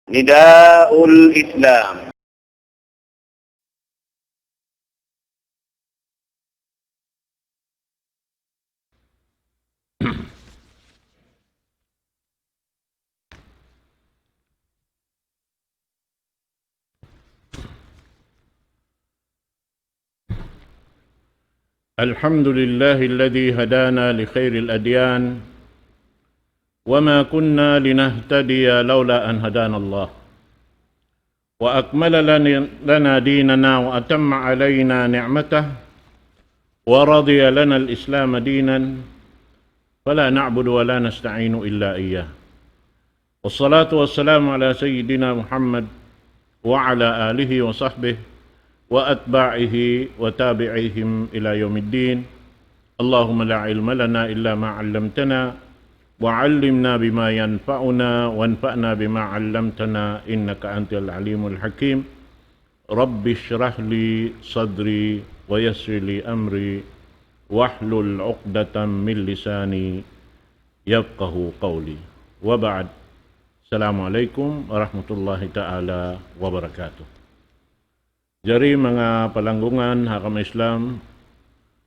Nidaul Islam. الحمد لله الذي هدانا لخير الأديان وما كنا لنهتدي لولا أن هدانا الله وأكمل لنا ديننا وأتم علينا نعمته ورضي لنا الإسلام دينا فلا نعبد ولا نستعين إلا إياه والصلاة والسلام على سيدنا محمد وعلى آله وصحبه وأتباعه وتابعيهم إلى يوم الدين اللهم لا علم لنا إلا ما علمتنا وعلمنا بما ينفعنا وانفعنا بما علمتنا إنك أنت العليم الحكيم رب اشرح لي صدري ويسر لي أمري واحلل عقدة من لساني يفقه قولي وبعد السلام عليكم ورحمة الله تعالى وبركاته. Jari mga palanggungan hakam Islam,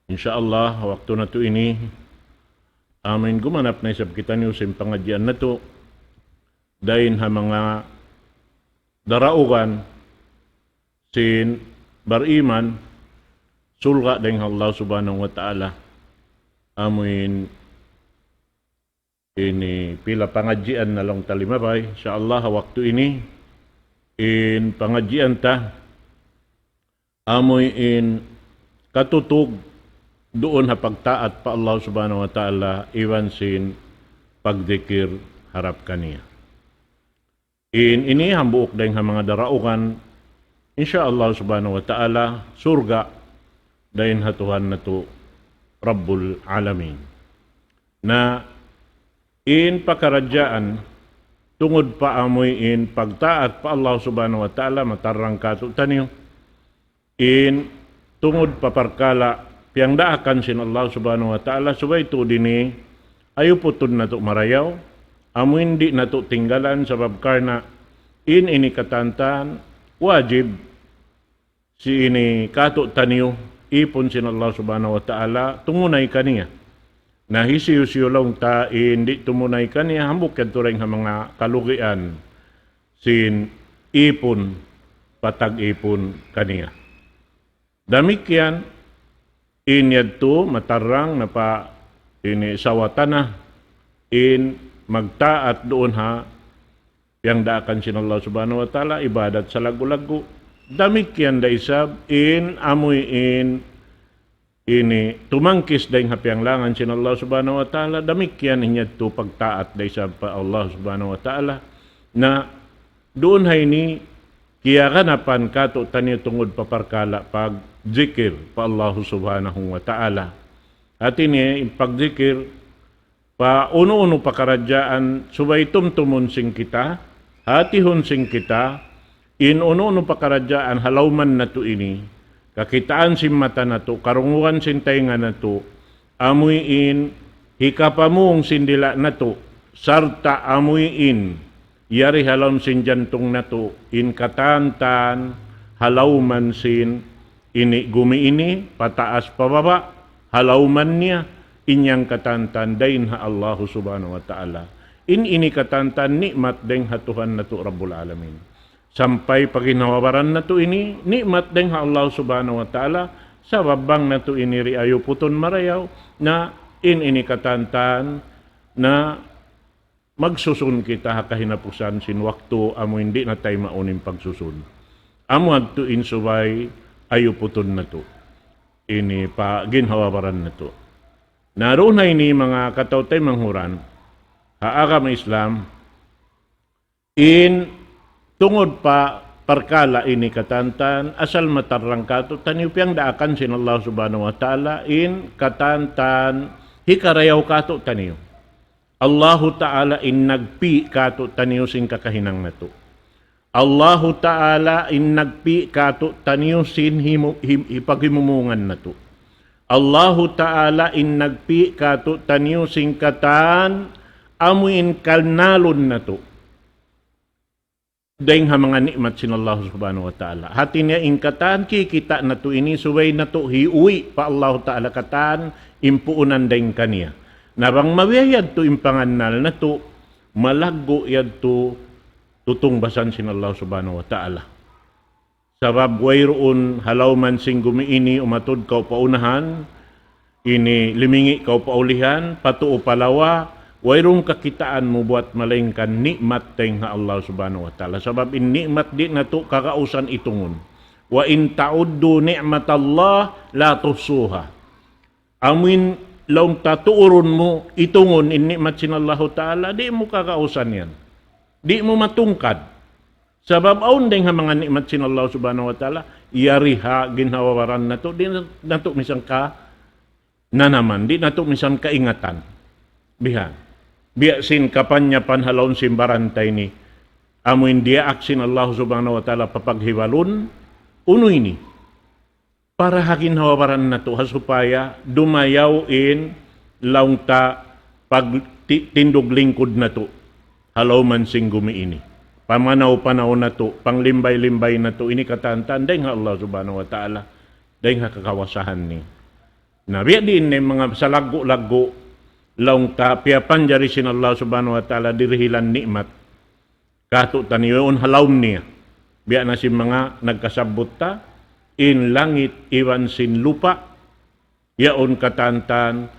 insyaallah waktu na to ini amin gumanap na isab kita niyo sa pangadyan na to dahin ha mga daraugan sin bariman sulga dahin Allah subhanahu wa ta'ala amin ini pila pangadyan na lang talimabay insyaallah waktu ini in pangadyan ta amoy in katutog doon ha pagtaat pa Allah subhanahu wa ta'ala iwan sin pagdikir harap kaniya. Ini hambuok dahil ha mga daraukan insyaallah subhanahu wa ta'ala surga dahil ha Tuhan na to Rabbul Alamin. Na in pakaradyaan tungod pa amoy in pagtaat pa Allah subhanahu wa ta'ala matarang kato taniyo in tungod paparkala piyang daakan sin Allah subhanahu wa ta'ala subay to dini ayo putod na to marayaw amo hindi na to tinggalan sa babkarna in ini katantan wajib si ini kato taniyo ipon sin Allah subhanahu wa ta'ala tungunay kaniya na hisiyo-siyo lang ta hindi tumunay kaniya hambuk kadto ring mga kalugian sin ipon patag-ipon kaniya. Damikian inyad to matarang na pa ini sawatana in magtaat doon ha yang daakan sin Allah subhanahu wa ta'ala ibadat sa lagu-lagu damikian da isab in amoy in ini tumangkis daing hapiang langan sin Allah subhanahu wa ta'ala damikian inyad to pagtaat da isab pa Allah subhanahu wa ta'ala na doon ha ini kaya kanapan kato taniyo tungod paparkala pag zikir pa Allah subhanahu wa ta'ala. At ini pagzikir pa uno-uno pakaradyaan subay tumtumun sing kita, hatihon sing kita, in uno-uno pakaradyaan halawman na to ini, kakitaan sin mata na to, karunguan sin tainga na to, amoy in, hikapamung sindila na to, sarta amoy in, yari halawm sin jantong na to, in katantan, halawman sin, ini gumi ini, pataas pababa, halawman niya, inyang katantan, dahin ha Allah subhanahu wa ta'ala. Ini katantan, nikmat deng ha Tuhan na to Rabbul Alamin. Sampai paginawabaran na to ini, nikmat deng ha Allah subhanahu wa ta'ala, sa babang na to ini riayo puton marayaw, na ini katantan, na magsusun kita hakahinapusan sin waktu amo hindi na tayo mauning pagsusun. Amo adto insubay ayo puton na to. Ini pa ginhawabaran na to. Naroon na ini mga katawtay manghuran, haagam Islam, in tungod pa parkala ini katantan, asal matarang kato, taniupyang daakan sin Allah subhanahu wa ta'ala, in katantan, hikarayaw kato taniyo. Allahu ta'ala in nagpi kato taniyo sing kakahinang na to. Allahu ta'ala in nagpi kato taniyo sin ipaghimumungan na to. Allahu ta'ala in nagpi kato taniyo sing katan amuin kalnalon na to. daing ha mga nikmat sin Allah subhanahu wa ta'ala. Hati niya ingkatan, kikita na to ini, suway na to hiuwi pa Allah ta'ala katan, impuunan daing kaniya. Nabang mawiyad to impangannal na to, malaggo yad to, tutungbasan sin Allah subhanahu wa ta'ala. Sabab wayroon halaw man sing gumiini umatod kaw paunahan, ini limingi kaw paulihan, patuo palawa, wayrong kakitaan mo buat malengkan nikmat tayong nga Allah subhanahu wa ta'ala. Sabab in nikmat di na to kakausan itungon. Wa in ta'uddu ni'mat Allah la tuhsuha. Amin laung tatuuron mo itungon in nikmat sin Allah ta'ala, di mo kakausan yan. Di mo matungkad. Sabab aun ding ha mga nikmat sin Allah subhanahu wa ta'ala, yariha ginhawaran na to, di na to misang ka na naman, di na to misang kaingatan. Bihan. Biya sin kapanya panhalon simbarantay ni amuin dia aksin Allah subhanahu wa ta'ala papaghiwalon, uno ini. Para hakin hawaran na to, supaya dumayaw in laung ta pag tindog lingkod na to. Halaw man sing gumiini. Pamanaw-panaw na to, panglimbay-limbay na to, ini katantan, dahil nga Allah subhanahu wa ta'ala, dahil nga kakawasahan ni. Nabiya din na mga salago-lago, laung ta, piyapan jari sin Allah subhanahu wa ta'ala, dirihilan nikmat, kato taniyon halawm niya. Biya na si mga nagkasabot ta, in langit, iwan sin lupa, yaon katantan,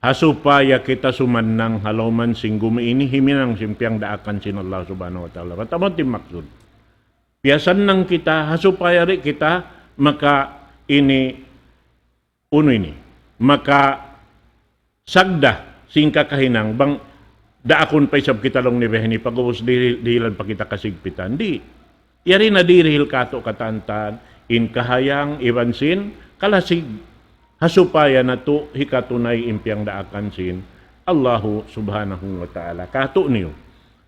hasupaya kita sumannang halauman sing gumiini himinang simpiang daakan sin Allah subhanahu wa ta'ala. Matamot yung maksud. Piyasan nang kita, hasupaya rin kita, maka ini, uno ini, maka sagda sing kakahinang, bang daakon pa isab kita long nibeheni, pag-ubos dihilan pa kita kasigpitan. Di. Yari na dirihil kato katantan, in kahayang, iwan sin, kalasig, hasupaya na to hikatunay impiang daakan sin Allahu subhanahu wa ta'ala. Kato niyo.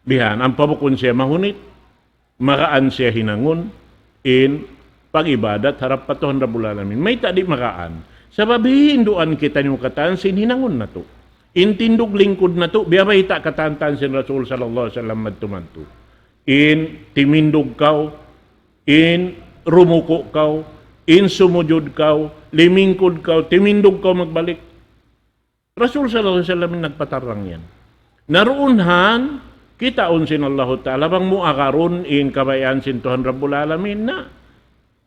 Bihan, ang pabukon siya mahunit, makaan siya hinangon, in pag-ibadat, harap patuhan Rabbul Alamin. May tadi makaan. Sabab hinduan kita niyo katan sin hinangon na to. In tindog lingkod na to, biyabay ta katantan sin Rasul sallallahu alaihi wasallam madtumanto. In timindog kaw, in rumuko kaw, in sumujud kaw, limingkod kaw, timindog kaw magbalik. Rasul sallallahu alaihi wasallam nagpatarang yan. Naroonhan, kitaon sin Allah Ta'ala, bang muakaron in kabayan sin Tuhan Rabbul Alamin na,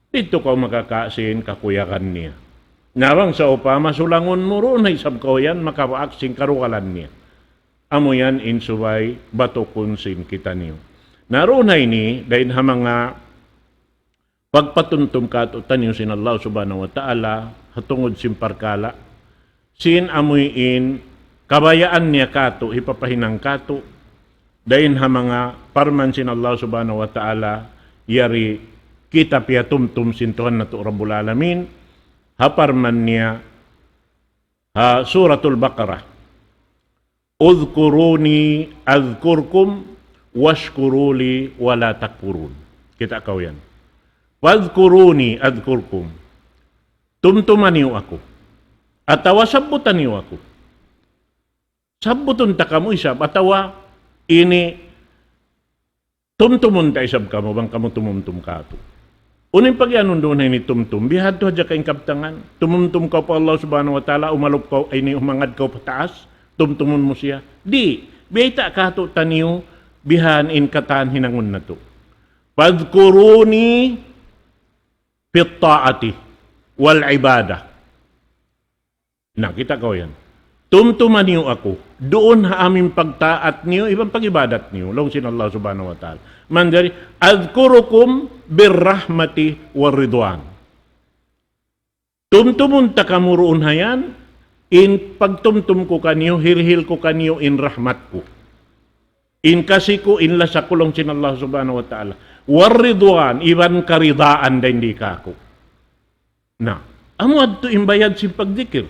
dito kaw makakasin kakuyakan niya. Nawang sa upama, sulangon mo roon na isab ko yan, makawaak sin karukalan niya. Amo yan insubay, batukon sin kita niyo. Naroon na ini, dahil ha mga pagpatuntum kato tanyo sin Allah subhanahu wa ta'ala, hatungod sin parkala, sin amuyin, kabayaan niya kato, ipapahinang kato, dahil ha mga parman sin Allah subhanahu wa ta'ala, yari kita piyatumtum sin Tuhan na to Rabbul Alamin, haparman niya, ha suratul Baqarah, udhkuruni adhkurkum, washkuruli wala takfurun. Kita kau yan. Wadhkuruni adhkurkum. Tumtuman niyo ako. Atawa sabutan niyo ako. Sabuton ta kamo isab. Atawa ini tumtumon ta isab kamo bang kamo tumumtum ka ato. Unin pagyanon doon ni tumtum. Bihad to hadya kaing kaptangan. Tumumtum ka pa Allah subhanahu wa ta'ala. Umalop ka ay ni umangad ka pataas. Tumtumon mo siya. Di. Biyata ka to taniyo. Bihan in katan hinangon na to. Wadhkuruni fit ta'ati wal ibadah. Nakita ko yan. Tumtuman niyo ako. Doon ha aming pagtaat niyo, ibang pag-ibadat niyo. Long sin Allah subhanahu wa ta'ala. Mandari, adhkurukum birrahmati waridwan. Tumtumun ta kamuroon hayan, in pagtumtum ko kaniyo, hirhil ko kaniyo in rahmat ko. In kasi ko, in lasa ko long sin Allah subhanahu wa ta'ala. Waridwan, iban karidaan da hindi ka ako. Na, amuad to imbayad sin pagdikir.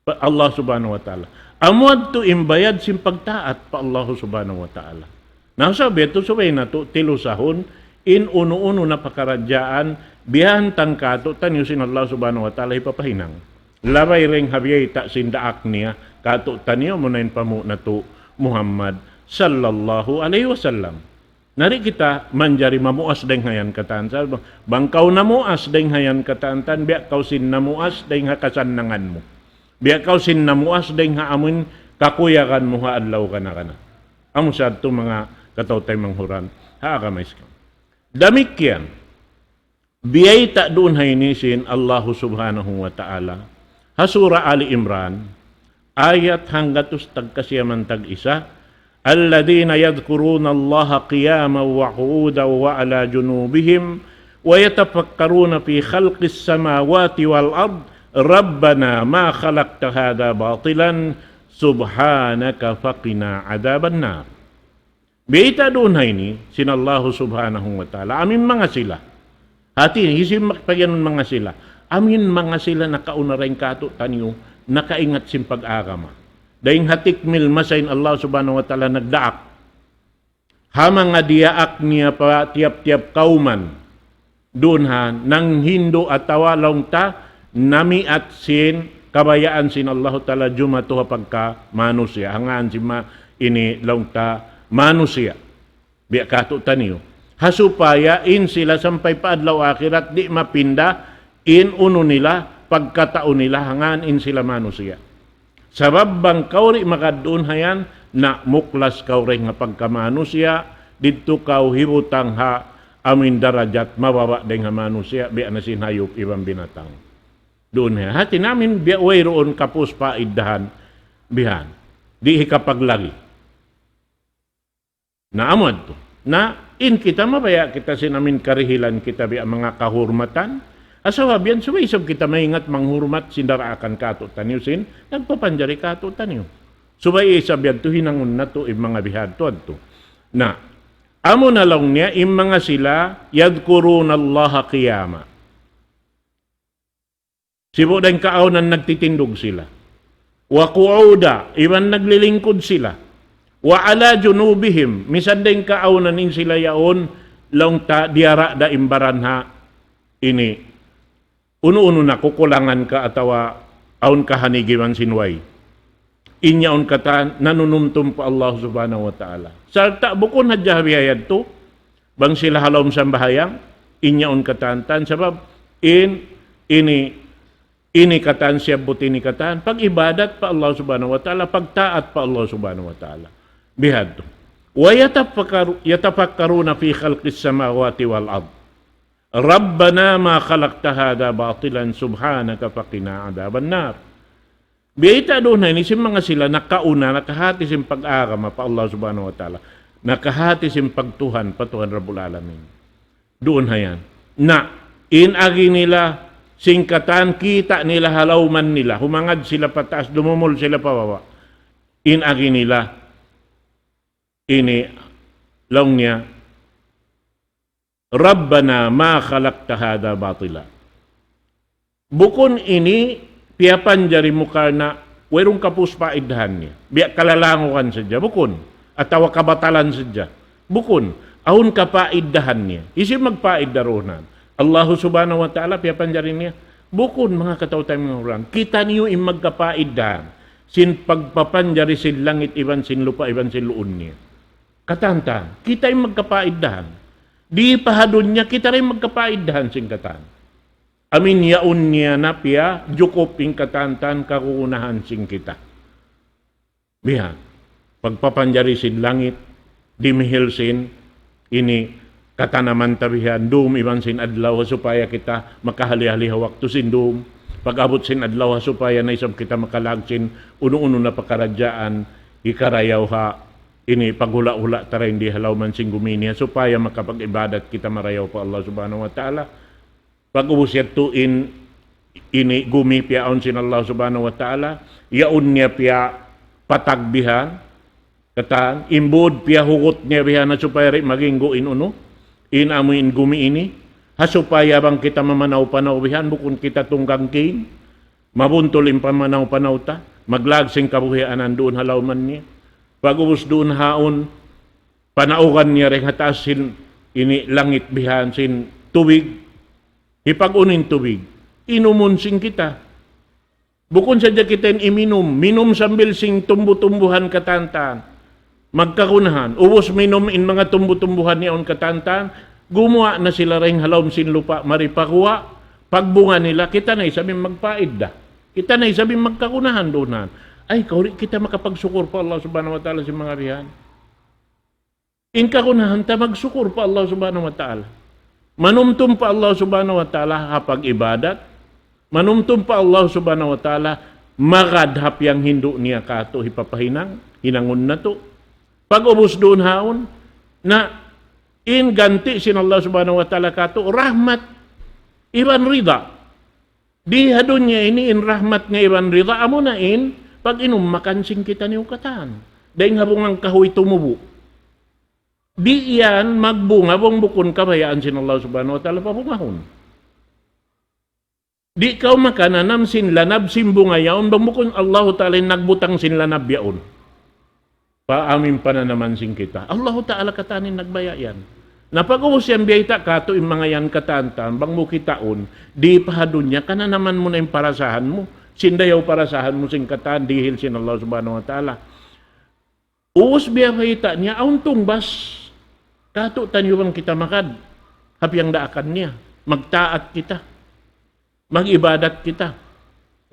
Pa Allah subhanahu wa ta'ala. Amuad to imbayad sin pagtaat pa Allah subhanahu wa ta'ala. Nasabi ito subay na to, tilusahon, in uno-uno na pakaradyaan, biyahan tangkato, tanyo sin Allah subhanahu wa ta'ala ipapahinang. Labay ring habiyay ta sin daak niya, kato tanyo mo na pamu na to Muhammad sallallahu alaihi wasallam. Nari kita manjari mamuas deng hayan katantan. Bangkaw namuas deng hayan katantan, biya kau sin namuas deng hakasanangan mo. Biya kau sin namuas deng haamin kakuyakan mo haadlaw ka na kana. Amo sa ito mga katawtay manghuran. Haakamais ka. Damikyan, biyay ta doon haynisin Allah subhanahu wa ta'ala. Hasura Ali Imran, ayat hanggatus tagkasyaman tag-isa, alladhina yadhkuruna Allah qiyaman wa qu'udan wa ala junubihim wa yatafakkaruna fi khalqis samawati wal ard rabbana ma khalaqta hadha batilan subhanaka faqina adhaban nar. Beita doon hayni sinallahu subhanahu wa ta'ala amin mga sila. Hati hisim makpagyanon mga sila. Amin mga sila nakauna rin kato tanyo nakaingat sim pag-agama. Dahing hatik mil masayin Allah subhanahu wa ta'ala nagdaak. Hamang nga diyaak niya pa tiap-tiap kauman. Doon ha, nang hindo at tawalong ta, nami at sin, kabayaan sin Allah ta'ala jumatuha pagka manusia. Hangaan si ini long ta manusia. Biya kato tanyo. Hasupaya in sila sampay paadlaw akhirat di mapinda in uno nila pagkataon nila hangaan in sila manusia. Sabab bang kauri makadun hayan na muklas kauri nga pagkamanusia dito kau hibutang ha amin darajat mababa deng ha manusia biya na sinhayop ibang binatang. Doon ha hati namin biya way roon kapus pa iddahan bihan di hikapaglagi. Na amad to. Na in kita mabaya kita sinamin karihilan kita biya mga kahurmatan. Asawabian suwaisog kita maingat manghurmat sindaraakan kato tanyo sin nagpapanjari kato tanyo. Subay isabian to hinangun na to mga bihad to. Na amo na lang niya mga sila yadkuruna Allah qiyama. Sibo dahil kaawnan nagtitindog sila. Wa qu'uda iban naglilingkod sila. Wa ala junubihim misan din kaawnanin sila yaon long ta diara da imbaran ha ini uno-uno na kukulangan ka atawa aun kahanigiman sinway inyaon kata nanunumtum pa Allah subhanahu wa ta'ala sarta bukon hadya biyayad to bang sila halom sambahayang inyaon katantan sabab ini katan siya buti ni katan pag ibadat pa Allah subhanahu wa ta'ala pagtaat pa Allah subhanahu wa ta'ala bihad to. Wa yatafakkaruna fi khalqis samawati wal ard. Rabbana ma khalaqta hadha batilan subhanaka faqina adhaban nar. Biyita doon na isim mga sila nakauna nakahati sim pag-agama pa Allah subhanahu wa ta'ala. Nakahati sim pagtuhan pa Tuhan Rabbul Alamin. Doon hayan. Na inagi nila singkatan kita nila halawman nila humangad sila pataas dumumol sila pababa. Inagi nila ini long niya Rabbana ma khalaqta hadha batila. Bukon ini piapan jari muka na werong kapus paidhan niya. Biya kalalangukan sadya bukon atawa kabatalan sadya. Bukon aun ka paiddahan niya. Isi magpaiddaronan. Allah subhanahu wa ta'ala piapan jari niya. Bukon mga katawtay mga orang. Kita niyo im magkapaiddahan. Sin pagpapanjari sin langit iban sin lupa iban sin luun niya. Katanta, kita ay magkapaiddahan. Di pahadon niya, kita rin magkapaiddahan sing katan. Amin yaun niya na piya, jukop ing katantan, kakuunahan sing kita. Bihan, pagpapanjari sin langit, dimihil sin, ini katanaman tabihan, dum iban sin adlaw, supaya kita makahali-haliha waktu sin dum. Pag-abot sin adlaw, supaya na isang kita makalag sin, uno-uno na pakaradyaan, ikarayaw ha, ini paghula-hula tara hindi halaw man sing guminiya supaya makapag-ibadat kita marayaw pa Allah subhanahu wa ta'ala. Pag-ubusya tuin ini gumi piaon sin Allah subhanahu wa ta'ala yaun niya pia patagbihan katan imbod pia hugot niya bihan na supaya rin maging guin uno inamuin gumi ini hasupaya bang kita mamanaw-panaw bihan bukun kita tunggang king mabuntolin pamanaw-panaw ta maglagsing kabuhianan doon halaw man niya. Pag-ubos doon haon, panaukan niya rin hatasin ini langit bihan sin tubig, ipag-unin tubig, inumun sing kita. Bukon sadya kita iminom, minum sambil sing tumbu-tumbuhan katantan. magkakunahan. Ubos minom in mga tumbu-tumbuhan niyaon katantan, gumawa na sila ring halom sin lupa maripakuha, pagbunga nila, kita na isabi magpaid da. Kita na isabi magkakunahan doon. Ay, kauri kita makapagsukur pa Allah subhanahu wa ta'ala si mga riyan. In kakunahan ta magsukur pa Allah subhanahu wa ta'ala. Manumtum pa Allah subhanahu wa ta'ala hapag ibadat. Manumtum pa Allah subhanahu wa ta'ala magadhap yang hindu niya kato hipapahinang, hinangon na to. Pag ubos doon haon, na in ganti sin Allah subhanahu wa ta'ala kato, rahmat iban rida. Di hadon niya ini in rahmat nga iban rida, amo na in, pag inumakan sing kita ni ukatan. Dahil habang ang kahoy tumubo. Di iyan magbunga bong bukon kabayaan sin Allah subhanahu wa ta'ala pabungahon. Di kau makananam sin lanab sin bunga yaon bang bukon Allah ta'ala nagbutang sin lanab yaon. Paamin pa na naman sin kita. Allah ta'ala katanin nagbaya yan. Napag-uwas yan biyayta kato yung mga yan katantan bang mo kitaon, di pahadun niya, kana naman mo na yung parasahan mo. Sindayaw parasahan mo sin katan, dihil sin Allah subhanahu wa ta'ala. Uwas biyayta niya, auntong bas, kato tanyuang kita makad, hapyang daakan niya, magtaat kita, magibadat kita.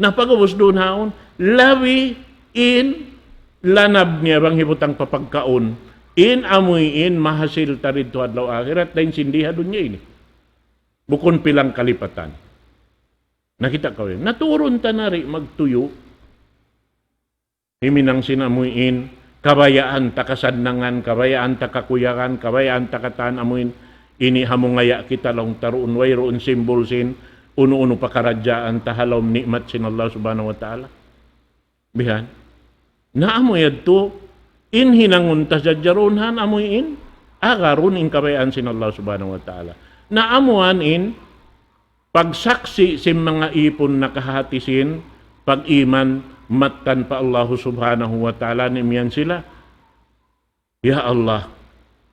Napag-uwas doon haon, lawi in lanab niya bang hibutang papagkaon, in amoy in mahasil tarid to adlaw akhirat, dahil sindiha doon niya ini. Bukon pilang kalipatan. Nakita ko rin, naturon tanari magtuyo, himinang sinamuin, kabayaan takasadnangan, kabayaan takakuyakan, kabayaan takatan amuin, ini hamungaya kita long taruun wayroon simbol sin, uno-uno pakaradyaan tahalom nikmat sin Allah subhanahu wa ta'ala. Bihan, naamoy to, in hinangun tasadjarunhan amoy in, agarun in kabayaan sin Allah subhanahu wa ta'ala. Naamuan in, pagsaksi sin mga ipon na kahatisin, pag-iman, matan pa Allah subhanahu wa ta'ala nimiyan sila. Ya Allah,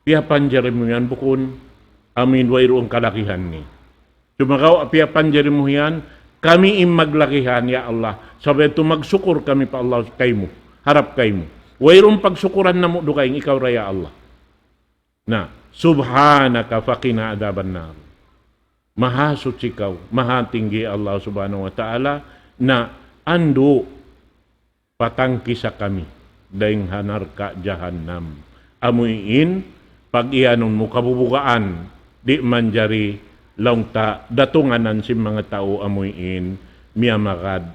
piya panjari mo yan bukun, amin wayroong kalakihan ni. Sumakaw, piya panjari mo yan, kami maglakihan, ya Allah. Sabi ito, magsukur kami pa Allah kay mo, harap kay mo. Wayroong pagsukuran na mo dukaing ikaw raya Allah. Na, subhanaka faqina adaban nar. Mahasot ikaw, mahatinggi Allah subhanahu wa ta'ala, na ando patangki sa kami, daing hanar ka jahannam. Amuin, pag iyanon mo kabubukaan, di manjari laungta, datunganan si mga tao amuin, miyamakad,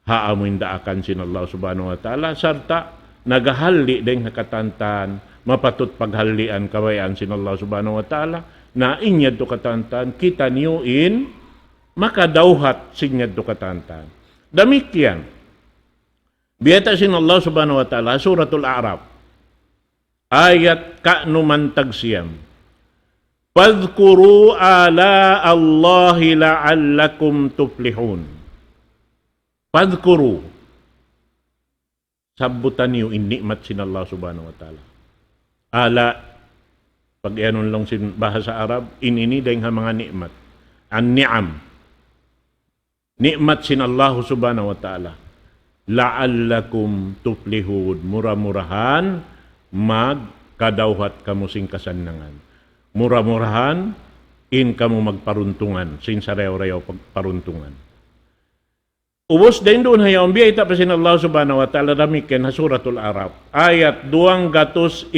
haamuin daakan sin Allah subhanahu wa ta'ala, sarta, nagahalli daing hakatantan, mapatut paghalian kawayan sin Allah subhanahu wa ta'ala, na inyad to katantan, kita niyo in, makadauhat sinyad to katantan. Damikyan, biyata sin Allah subhanahu wa ta'ala, suratul A'raf, ayat ka'numan tagsiyam, Fadhkuru ala Allahi la'allakum tuflihun. Fadhkuru, sabutan niyo in nikmat sin Allah subhanahu wa ta'ala. Ala, pag yanon lang sin bahasa Arab, ini dahil mga nikmat. An-ni'am. Nikmat sin Allah subhanahu wa ta'ala. La'allakum tuflihun. Murah-murahan, magkadawhat kamu sing kasannangan. Murah-murahan, in kamu magparuntungan, sin sarew-rew pagparuntungan. Ubos din doon hayaw, biyayta pa sin Allah subhanahu wa ta'ala damikin ha suratul Araf. Ayat 205.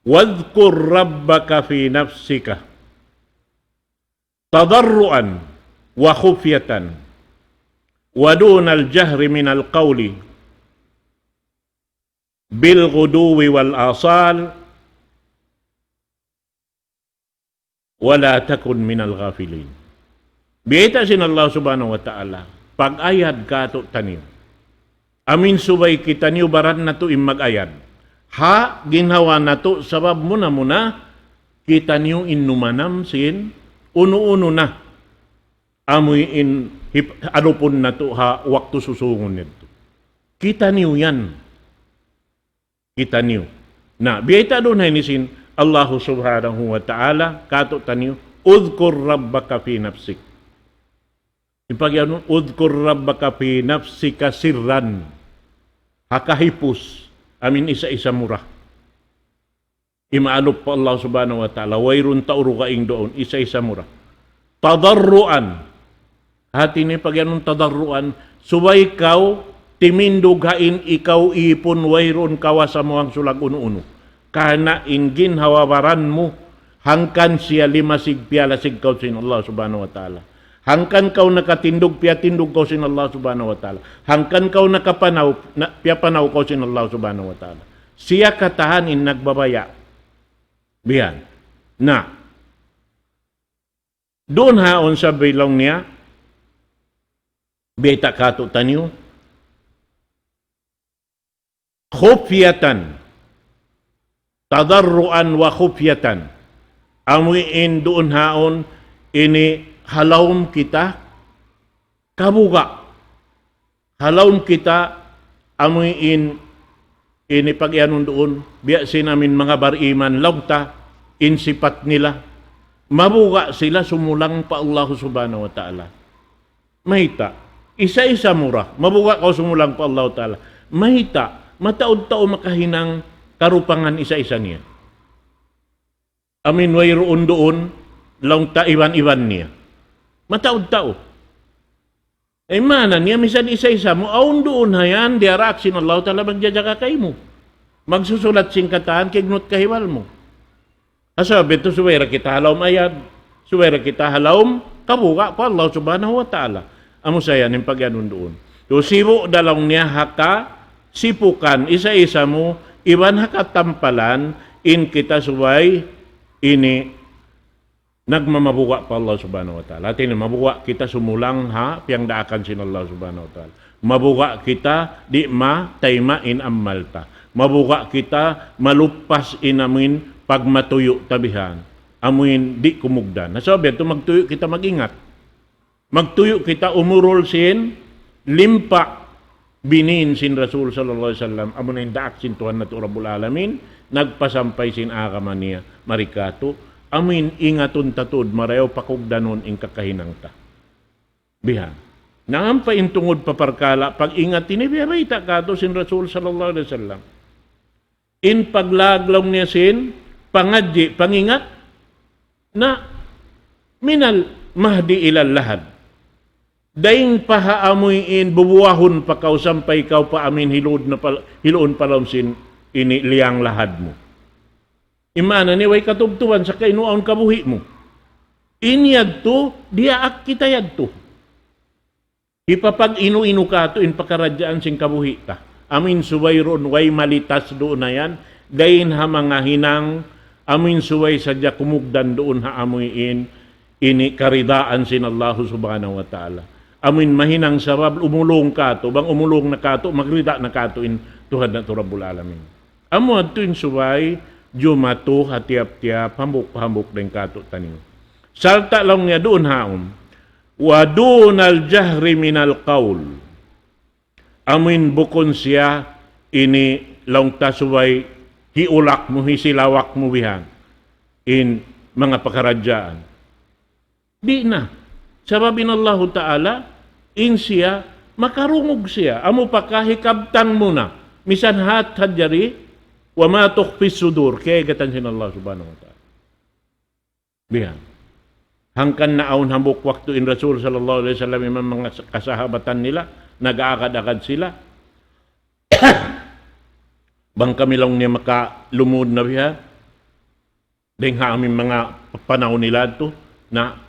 Wadhkur rabbaka fi nafsika tadarruan wa khufyatan wa dunal jahri minal qawli bil ghuduwi wal asal wala takun minal ghafilin. Biyayta sin Allah subhanahu wa ta'ala, pag-ayad ka to taniw. Amin subay kita niyo baran na to mag-ayad. Ha, ginhawa na to, sabab muna kita niyo inumanam sin, uno-uno na. Amoy in, alupon na to ha, waktu susungon nito. Kita niyo yan. Kita niyo. Na, biyayta doon na inisin, Allah subhanahu wa ta'ala, kato taniyo, udhkur rabbaka fi nafsik. Ipagyan, udhkur rabbaka fi nafsika sirran. Hakahipus. Amin isa-isa murah. Imaalop pa Allah subhanahu wa ta'ala. Wayrun tauro kaing doon. Isa-isa murah. Tadarruan. Hati ni pag yanong tadarruan. Subay kaw, timindog hain ikaw ipon wayron kawa sa muang sulag uno-uno. Kana ingin hawawaran mo. Hangkan siya limasig pialasig kaw sin Allah subhanahu wa ta'ala. Hangkan kau nakatindog piatindog kau sin Allah subhanahu wa ta'ala. Hangkan kau nakapanaw piapanaw kau sin Allah subhanahu wa ta'ala. Siya katahanin nagbabaya. Bihan. Na. Doon haon sa bilong niya. Beta kato tanyo. Khufyatan. Tadarruan wa khufyatan. Amuin doon haon ini halawm kita kabuga. Halawm kita amuin ini pagyanon doon biyasin namin mga bariman lawta insipat nila. Mabuga sila sumulang pa Allah subhanahu wa ta'ala. Mahita. Isa-isa mura. Mabuga ka sumulang pa Allah ta'ala. Mahita. Mataod-tao makahinang karupangan isa-isa niya. Amin wayroon doon, lang ta iwan-iwan niya. Mataod-tao. Eh mana niya, misan isa-isa mo, aun doon hayan, diarak sin Allah ta'ala magjajaga kay mo. Magsusulat singkatahan, kignot kahiwal mo. Asabi ito, suwera kita halawm ayad, suwera kita halawm, kabuka pa Allah subhanahu wa ta'ala. Amo saya ng pagyanon doon. So, sibo dalawang niya haka, sipukan, isa-isa mo, iwan haka tampalan, in kita suway, ini nagmamabuka pa Allah subhanahu wa ta'ala. At ini mabuka kita sumulang ha, piyang daakan sin Allah subhanahu wa ta'ala. Mabuka kita di ma tayma in ammalta. Mabuka kita malupas inamin pag matuyo tabihan. Amuin di kumugdan. Nasabi ito magtuyo kita magingat. Magtuyo kita umurol sin limpa binin sin Rasul sallallahu alaihi wasallam. Amunin daak sin Tuhan na Rabbul Alamin. Nagpasampay sin akaman niya marikato. Amin ingatun tatud marayaw pakugdanon ing kakahinang ta. Bihan. Nangampa intungod paparkala pag ingat tinibiyabay ta kato sin Rasul sallallahu alaihi wasallam. In paglaglaw niya sin pangadji pangingat na minal mahdi ilal lahad. Daing pahaamuin bubuahon pa kaw sampay kaw pa amin hiloon palom sin ini liyang lahad mo. Imana ni way katubtuan sa kainuaon kabuhi mo. Inyag to, diaak kita yag to. Ipapag inu-inu ka to, in pakaradyaan sing kabuhi ka. Amin suway ron, way malitas doon na yan. Dayin ha mga hinang, amin suway sadya kumugdan doon ha amuin, ini karidaan sin Allah subhanahu wa ta'ala. Amin mahinang sarab, umulong ka to, bang umulong na ka to, magrida na ka to in Tuhan na Rabbul Alamin. Amo ato in suway, jumato hatiap-tiap, hambuk-hambuk din kato tanin. Salta lang niya doon haon. Wa dunal jahri minal qaul. Amin bukon siya, ini lang tasubay, hiulak mo, hisilawak mo bihan, in mga pakaradyaan. Di na. Sababin Allah Ta'ala, in siya, makarungog siya. Amo pakahikabtan mo na. Misan hat hadjari, wa ma tukhfis sudur, kaya gatan sin Allah subhanahu wa ta'ala. Bihan. Hangkan na aun hambuk waktu in Rasul sallallahu alaihi wasallam yung mga kasahabatan nila, nag-aakad-akad sila. Bang kami lang niya makalumod na bihan, dahil aming mga panahon nila ito, na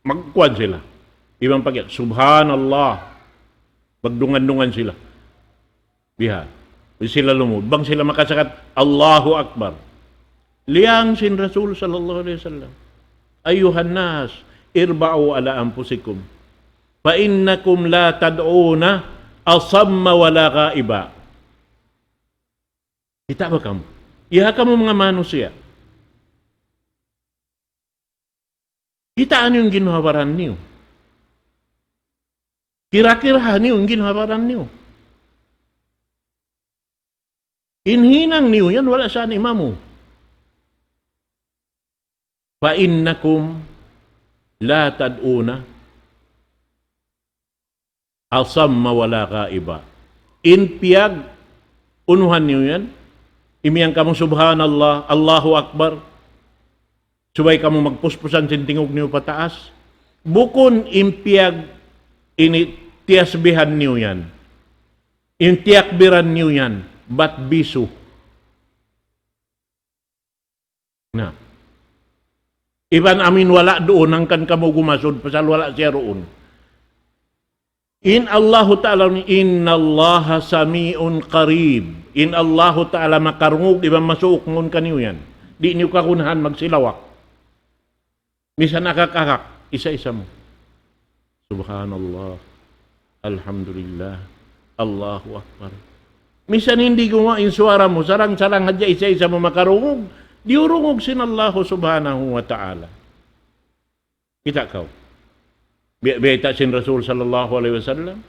magkuhan sila. Ibang pagkat, subhanallah, magdungan-dungan sila. Bihan. Sila lumod. Bang sila makasakat, Allahu Akbar. Liyang sin Rasul sallallahu alaihi wasallam. Ayuhan nas, irba'u ala anfusikum. Fa innakum la tad'una asamma wala ghaiba. Kita ba kamu? Iha kamu mga manusia. Kita ano yung ginhawaran niyo? Kira-kira niyo yung ginhawaran niyo. Inhinang niyo yan, wala saan imamu. Fa innakum la tad'una asamma wala kaiba. In piyag Unuhan niyo yan. Imiyang kamo subhanallah, Allahu Akbar. Subay kamo magpuspusan sin tingog niyo pataas. Bukon impiyag ini tiasbihan niyo yan. Intiakbiran niyo yan. Bat bisu. Na. Iban amin wala doon ang kan kamo gumasod pasal wala siya roon. In Allah Ta'ala, inna Allah sami'un qarib. In Allah Ta'ala makarungog, di ba masuok ngon kaniyo yan. Di niyo kakunahan magsilawak. Misa nakakakak, isa-isa mo. Subhanallah, alhamdulillah, Allahu Akbar. Misan hindi gumain suara mo, sarang-sarang hadya isa-isa mo makarungog. Diurungog sin Allah subhanahu wa ta'ala. Kita kau. Biya sin Rasul sallallahu alaihi wasallam.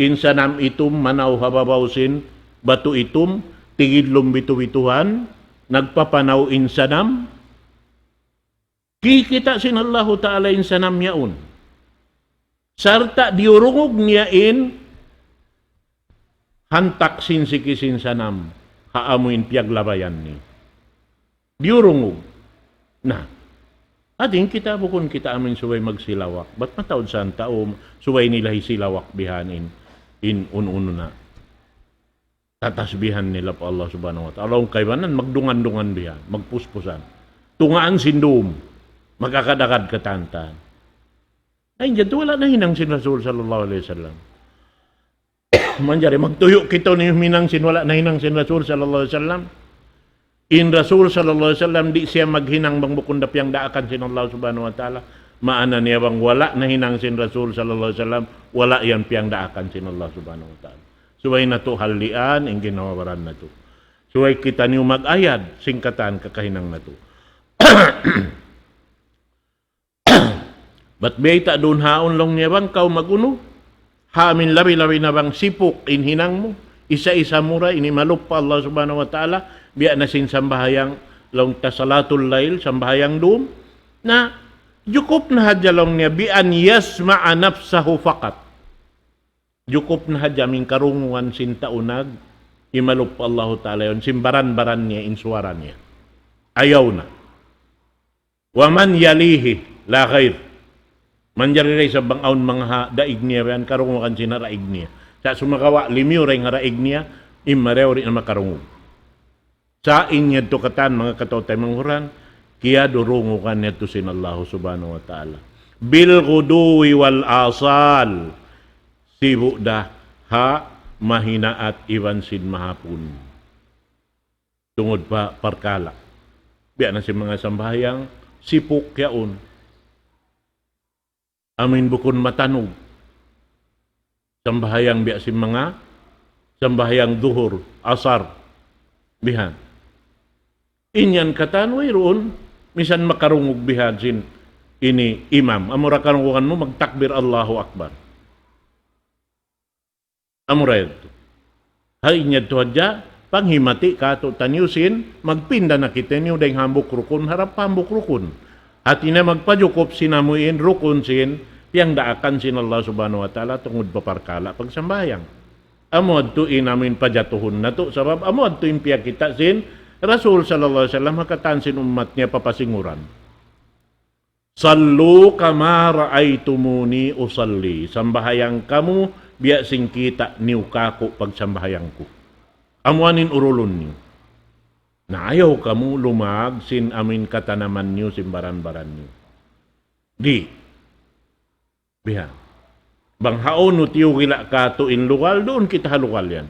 Insanam itum manaw hababaw sin batu itum tigidlom bitu-bituhan nagpapanaw insanam. Kikita sin Allah ta'ala insanam yaun. Sarta diurungog niyain hantak sin sikisin sanam haamuin piyaglabayan ni. Diurungog. Nah, ading kita bukon kita amin suway magsilawak. Ba't mataod saan tao suway nila silawak bihanin in ununo na. Tatasbihan nila po Allah subhanahu wa ta'ala. Kung kaybanan, magdungan-dungan bihan, magpuspusan. Tungaan sindum, magkakadakad katantan. Ay, dyan wala na hinang sin Rasul sallallahu alaihi wasallam. Manjari, magtuyo kito ni minang sin, wala na hinang sin Rasul sallallahu alaihi wasallam. In Rasul sallallahu alaihi wasallam di siya maghinang bang bukundap yang daakan sin Allah subhanahu wa ta'ala. Maana niya bang wala na hinang sin Rasul sallallahu alaihi wasallam, wala yan piyang daakan sin Allah subhanahu wa ta'ala. Suway na to halian ang ginawaran na to. Suway kita niyo mag-ayad singkatan kakahinang na to. Ba't biyay doon haon long niya bang kau maguno? Hamin labi-labi na bang sipok in hinang mo? Isa-isa mura ini malupa Allah subhanahu wa ta'ala. Biya na sin sambahayang long tasalatul lail, sambahayang doom, na yukop na hadya long niya, bian yasma'a nafsahu faqat. Yukop na hadya min karunguan sin taunag, imalup Allah ta'ala yun, simbaran-baran niya, insuaran niya. Ayaw na. Waman yalihi, la khair. Manjari rin sa bangaon mga daig niya, biyan karunguan sin raig niya. Sa sumakawa, limiw rin nga raig niya, imarew rin na makarungog. Sa inya to katan mga katotay manghuran, kiya durungo kan neto sin Allah subhanahu wa ta'ala. Bil ghuduwi wal asal, sibu dah ha mahina at iwan sin mahapun. Tungod pa parkala. Biya na si mga sambahayang sipuk yaon. Amin bukon matanog. Sambahayang biya si mga sambahayang duhur, asar, bihan. Inyan katanway roon, misan makarungog bihan sin ini imam. Amura karungugan mo, magtakbir Allahu Akbar. Amura ito. Hay inyad to hadya, panghimati kato tanyusin, magpinda na kita niyo dahil hambok rukun, harap hambok rukun. At ina magpajukop sinamuin rukun sin, yang daakan sin Allah subhanahu wa ta'ala tungod paparkala pagsambayang. Amod to inamin pajatuhon na to, sabab amod to impiya kita sin, Rasul sallallahu alaihi wasallam makatansin umat niya papasinguran. Sallu kama ra'aitumuni usalli. Sambahayang kamu biya sing kita niu kako pagsambahayang ko. Amuanin urulon niyo. Na ayaw kamu lumag sin amin katanaman niyo simbaran-baran niyo. Di. Biha. Bang haon no tiyo gila kato in lugal doon kita halukal yan.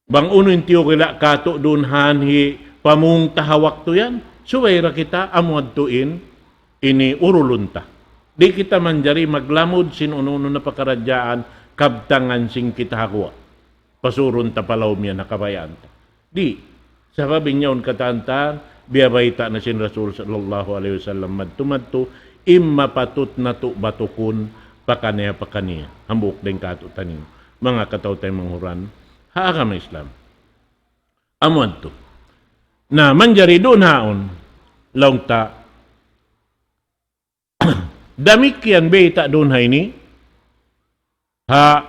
Bang uno yung tiyo kila kato doon hanhi pamung tahawak to yan. Suwayra kita amuad tuin ini urulunta. Di kita manjari maglamod sin uno-uno na pakaradyaan kabtangan sing kita hakwa. Pasurun ta palaw miya nakabayaan ta. Di. Sababing niyaon katantan biyabayta na sin Rasul sallallahu alaihi wasallam madto imma patut na to batukun pakaniya. Hambuk din kato tanin. Mga kataw tayo manghuran. Haagam Islam. Amuan to. Na manjari doon haon, laong ta, damik yan beta doon hay ni, ha,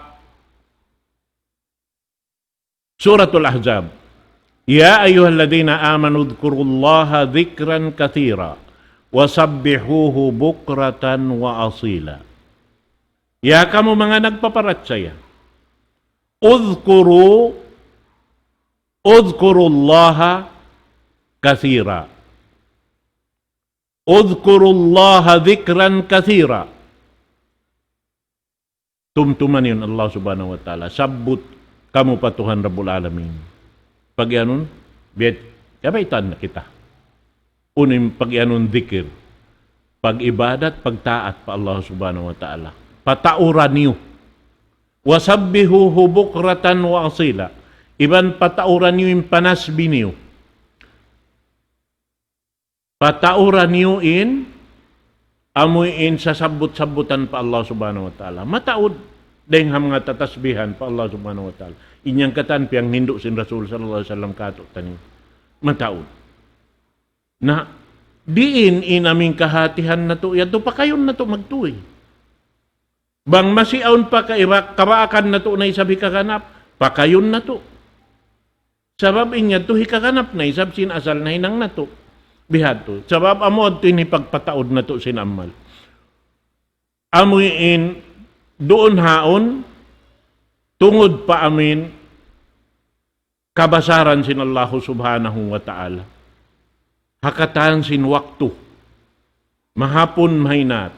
Suratul Ahzab. Ya ayyuhalladzina amanu dzkurullaha dzikran katsira wasabbihuhu bukratan wa asila. Ya kamu mga nagpaparataya, Udhkurullaha kathira. Udhkurullaha dhikran kathira. Tumtuman yun Allah subhanahu wa ta'ala. Sabut kamu pa Tuhan Rabbul Alamin. Pag yanun, biyat, kabaitan na kita. Unim pag yanun dhikir. Pag ibadat, pagtaat pa Allah subhanahu wa ta'ala. Patauran niyo. Wasabbihuhu bukratan wa asila. Iban patauran niyo yung panasbi niyo. Patauran niyo amuin sa sabut-sabutan pa Allah subhanahu wa ta'ala. Mataod dahil mga tatasbihan pa Allah subhanahu wa ta'ala. Inyang katan piyang hindu sin Rasul sallallahu alaihi wasallam kato tani. Mataod. Na diin inaming kahatihan na to, yato pa kayon na to magtuwi. Bang masiaon pa karaakan na to na isabi kaganap, pa kayon na to. Sabab inya to hikaganap na isab sin asal na hinang na to. Bihad to. Sabab amod to inipagpataod na to sinamal. Amuin doon haon, tungod pa amin, kabasaran sin Allah subhanahu wa ta'ala. Hakatan sin waktu, mahapon mahinat.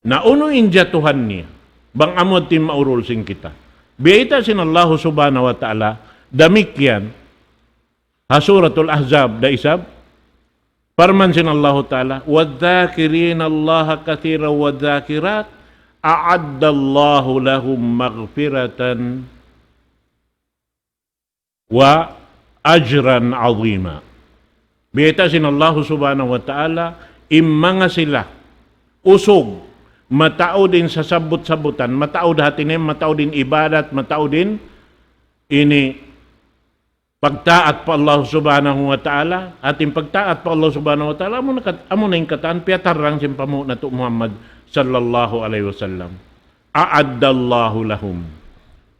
Nauno inja Tuhan niya, bang amod tin maurul sing kita. Biyaita sin Allah subhanahu wa ta'ala, damikyan, Suratul Ahzab da isab, parman sin Allah ta'ala, وَالذَّاكِرِينَ اللَّهَ كَثِيرًا وَالذَّاكِرَاتِ أَعَدَّ اللَّهُ لَهُمْ مَغْفِرَةً وَأَجْرًا عَظِيمًا. Biyaita sin Allah subhanahu wa ta'ala, imanga sila, usog, matao din sa sabut-sabutan, matao hatinim, matao din ibadat, matao din ini pagtaat pa Allah subhanahu wa ta'ala, ating pagtaat pa Allah subhanahu wa ta'ala, amo na yung kataan, piyatarang simpamu na to Muhammad sallallahu alaihi wasallam. A'addallahu lahum.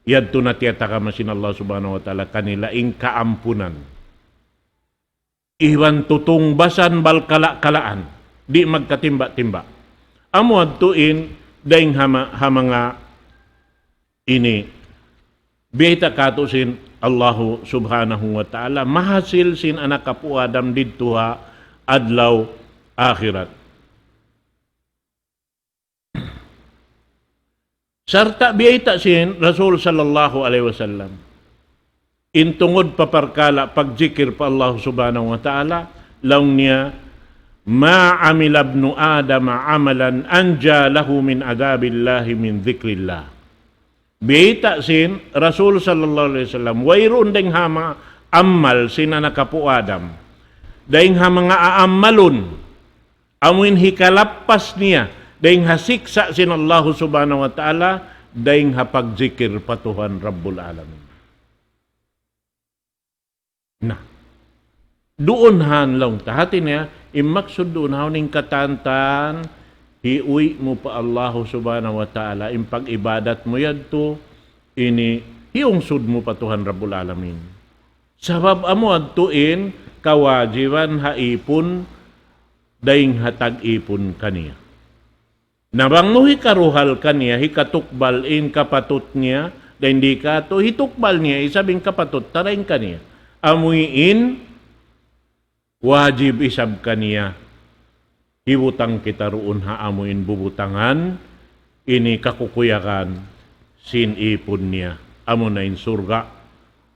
Yadto na tiyata ka masin Allah subhanahu wa ta'ala, kanila ing kaampunan. Iwan tutungbasan balkala-kalaan, di magkatimba-timba. Amo adtuin daing hamanga ini biyata kato sin Allah subhanahu wa ta'ala mahasil sin anak kapu Adam didtuha adlaw akhirat. Sarta biyata sin Rasul sallallahu alaihi wasallam intungod paparkala pagjikir pa Allah subhanahu wa ta'ala laung niya ma amila ibnu Adam amalan anja lahu min adabillahi min dzikrillah. Biyita sin Rasul sallallahu alaihi wasallam wayron ding hama amal sin nakapu Adam. Daing hama nga aamalon amuin hikalappas niya daing hasiksa sin Allah subhanahu wa ta'ala daing hapagjikir patuhan Rabbul Alamin. Nah, doon han lang tahati niya imaksud doon hawning katantan hiuwi mo pa Allah subhanahu wa ta'ala impag ibadat mo yadto ini hiungsud mo pa Tuhan Rabbul Alamin. Sabab amo adtuin kawajiban haipon daing hatag ipon kaniya. Nabang no hikaruhal kaniya hikatukbal in kapatut niya daing di ka to hitukbal niya isabing kapatut tarain kaniya. Amuin wajib isab kaniya ibutang kita roon haamuin bubutangan ini kakukuyakan sin ipon niya amo na in surga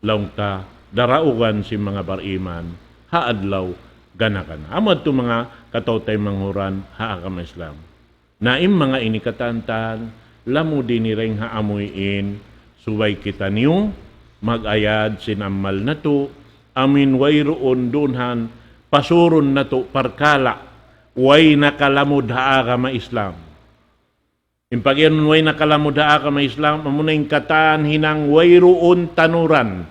laung ta daraugan si mga bariman haadlaw ganakan amad to mga katawtay manghuran haakam Islam naim mga ini katantan lamu dinireng haamuin suway kita niyo magayad sinamal na to amin wayroon dunhan pasuron na to parkala way nakalamod haa ka ma Islam. Impag yan way nakalamod haa ka ma Islam amunay kataan hinang wayroon tanuran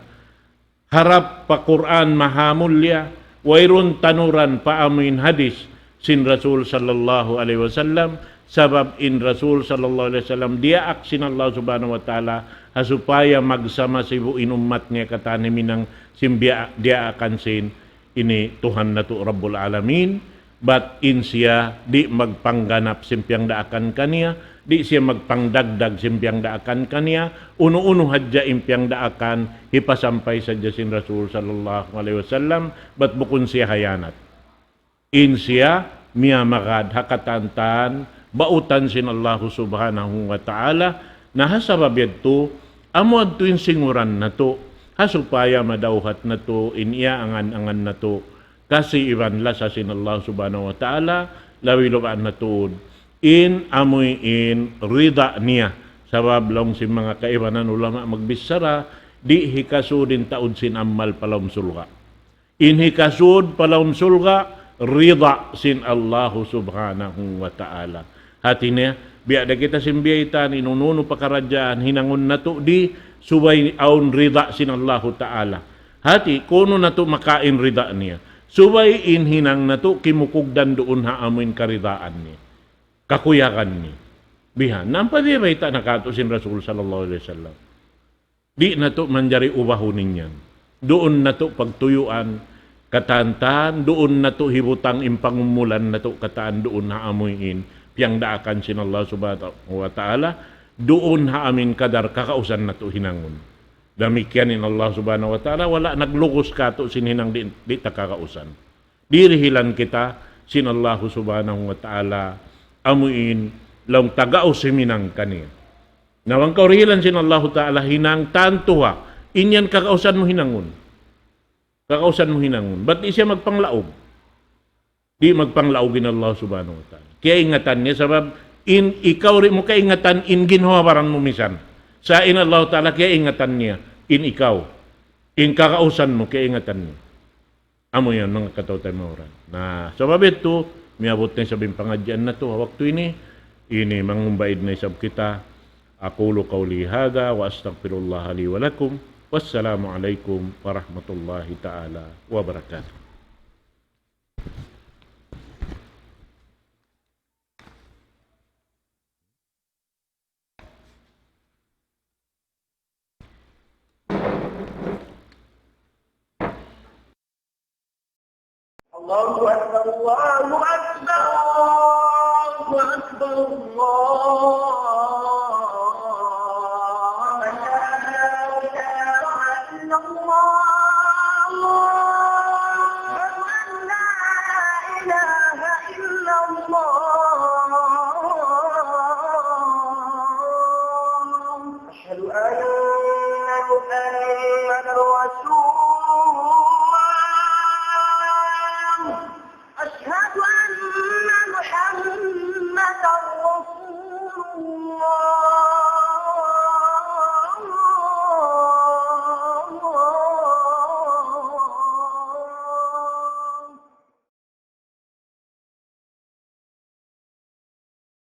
harap pa Quran mahamulya wayroon tanuran pa amin hadis sin Rasul sallallahu alaihi wasallam sabab in Rasul sallallahu alaihi wasallam dia aksin Allah subhanahu wa ta'ala supaya magsama si buin umat niya katani minang simbia dia akan sin ini Tuhan na to Rabbul Alamin, but in siya di magpangganap simpiang daakan kaniya, di siya magpangdagdag simpiang daakan kaniya, uno-uno hadya impiang daakan hipasampay sa sin Rasul sallallahu alaihi wasallam, but bukun siya hayanat. In siya miyamagad hakatantan bautan sin Allah subhanahu wa ta'ala na hasabab yadto amo adto singuran na to hasupaya madauhat na to inya angan-angan na to kasi iban la sa sin Allah subhanahu wa ta'ala lawilobaan na to in amoy in rida niya sabab long si mga kaibanan ulama magbisara di hikasudin taud sin amal palawm sulga in hikasud palawm sulga rida sin Allah subhanahu wa ta'ala hati niya biada kita simbiyaitan inununo pakarajaan hinangon na to di subay aun rida sin Allah ta'ala hati kuno na to makain rida niya subay inhinang na to kimukugdan doon haamin karidaan niya kakuyakan niya bihan nampadibay ta nakato sin Rasul sallallahu alaihi wasallam di na to manjari ubahunin yan doon na to pagtuyuan katantan doon na to hibutang impangumulan na to kataan doon haamuin piyang daakan sin Allah subhanahu wa ta'ala doon haamin kadar kakausan na to hinangon damikyan in Allah subhanahu wa ta'ala wala naglugos ka to sin hinang di ta kakausan dirihilan kita sin Allah subhanahu wa ta'ala amuin long tagao siminang kaniya nawang kaurihilan sin Allah ta'ala hinang tantuha inyan kakausan mo hinangon kakausan mo hinangon ba't di siya magpanglaog di magpanglaogin Allah subhanahu wa ta'ala kaya ingatan niya sabab in ikaw rin mo kaingatan in ginhawaran mo misan sa in Allah ta'ala kaya ingatan niya in ikaw in kakausan mo kaya ingatan niya amo yan mga katawtay maoran na sabab ito miabot na sabing pangadyan na to waktu ini mangumbaid na isab kita aqulu qawli hadha wa astaghfirullah li wa lakum wassalamu alaikum warahmatullahi ta'ala wabarakatuh. الله أكبر الله أكبر الله أكبر الله